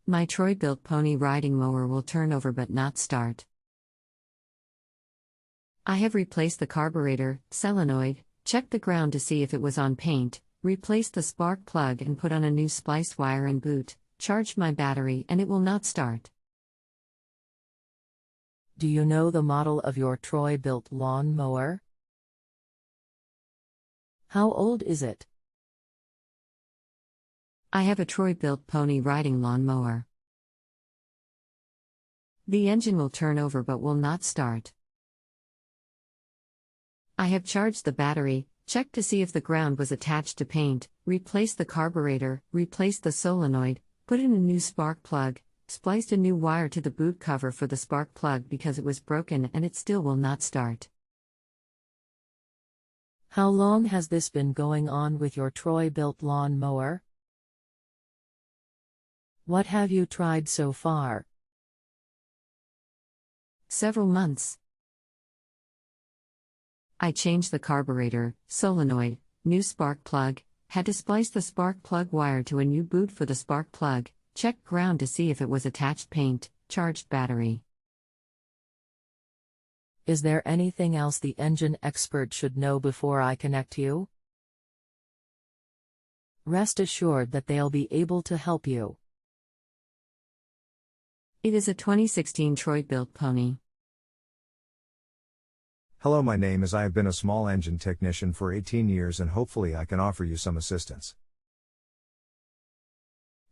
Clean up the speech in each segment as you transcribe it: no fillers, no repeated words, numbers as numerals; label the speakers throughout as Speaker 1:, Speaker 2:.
Speaker 1: My Troy Bilt Pony riding mower will turn over but not start. I have replaced the carburetor, solenoid, checked the ground to see if it was on paint, replaced the spark plug and put on a new spliced wire and boot, charged my battery and it will not start.
Speaker 2: Do you know the model of your Troy Bilt lawn mower? How old is it?
Speaker 1: I have a Troy Bilt Pony riding lawn mower. The engine will turn over but will not start. I have charged the battery, checked to see if the ground was attached to paint, replaced the carburetor, replaced the solenoid, put in a new spark plug, spliced a new wire to the boot cover for the spark plug because it was broken and it still will not start.
Speaker 2: How long has this been going on with your Troy Bilt lawn mower? What have you tried so far?
Speaker 1: Several months. I changed the carburetor, solenoid, new spark plug, had to splice the spark plug wire to a new boot for the spark plug, checked ground to see if it was attached paint, charged battery.
Speaker 2: Is there anything else the engine expert should know before I connect you? Rest assured that they'll be able to help you.
Speaker 1: It is a 2016 Troy Bilt Pony.
Speaker 3: Hello, my name is. I have been a small engine technician for 18 years and hopefully I can offer you some assistance.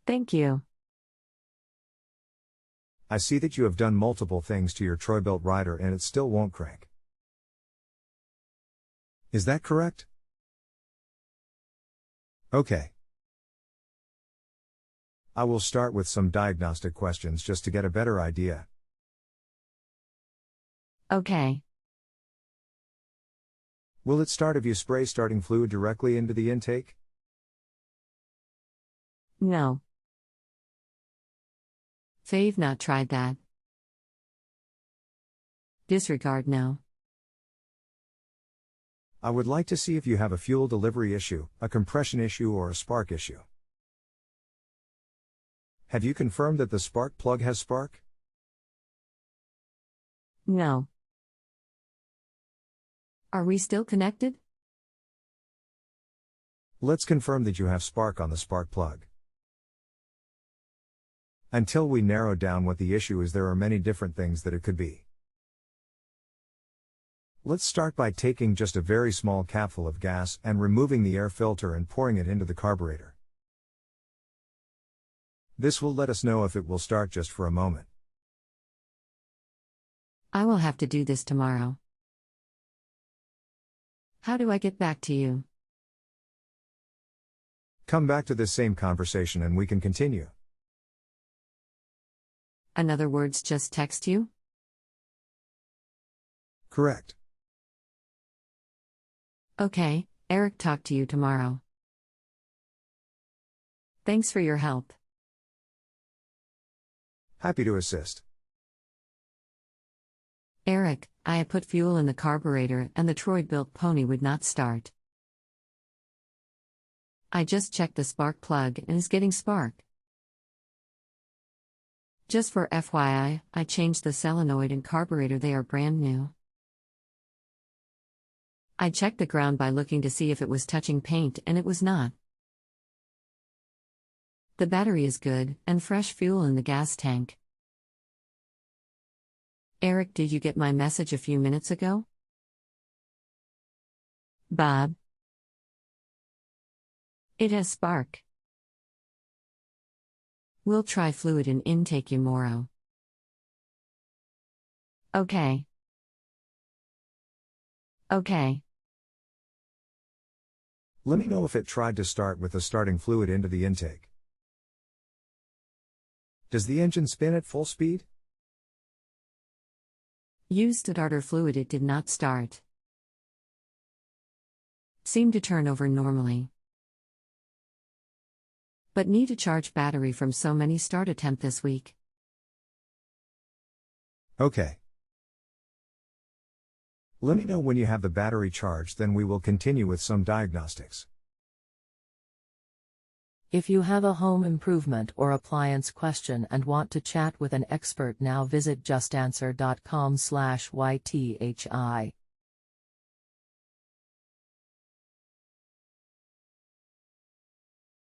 Speaker 1: Thank you.
Speaker 3: I see that you have done multiple things to your Troy Bilt rider and it still won't crank. Is that correct? Okay. I will start with some diagnostic questions just to get a better idea.
Speaker 1: Okay.
Speaker 3: Will it start if you spray starting fluid directly into the intake?
Speaker 1: No. Fave not tried that. Disregard no.
Speaker 3: I would like to see if you have a fuel delivery issue, a compression issue or a spark issue. Have you confirmed that the spark plug has spark?
Speaker 1: No. Are we still connected?
Speaker 3: Let's confirm that you have spark on the spark plug. Until we narrow down what the issue is, there are many different things that it could be. Let's start by taking just a very small capful of gas and removing the air filter and pouring it into the carburetor. This will let us know if it will start just for a moment.
Speaker 1: I will have to do this tomorrow. How do I get back to you?
Speaker 3: Come back to this same conversation and we can continue.
Speaker 1: In other words, just text you?
Speaker 3: Correct.
Speaker 1: Okay, Eric, talk to you tomorrow. Thanks for your help.
Speaker 3: Happy to assist.
Speaker 1: Eric, I had put fuel in the carburetor and the Troy Bilt Pony would not start. I just checked the spark plug and is getting spark. Just for FYI, I changed the solenoid and carburetor, they are brand new. I checked the ground by looking to see if it was touching paint and it was not. The battery is good, and fresh fuel in the gas tank. Eric, did you get my message a few minutes ago? Bob. It has spark. We'll try fluid in intake tomorrow. Okay. Okay.
Speaker 3: Let me know if it tried to start with the starting fluid into the intake. Does the engine spin at full speed?
Speaker 1: Used starter fluid, it did not start. Seemed to turn over normally. But need to charge battery from so many start attempt this week.
Speaker 3: Okay. Let me know when you have the battery charged, then we will continue with some diagnostics.
Speaker 2: If you have a home improvement or appliance question and want to chat with an expert now, visit justanswer.com/ythi.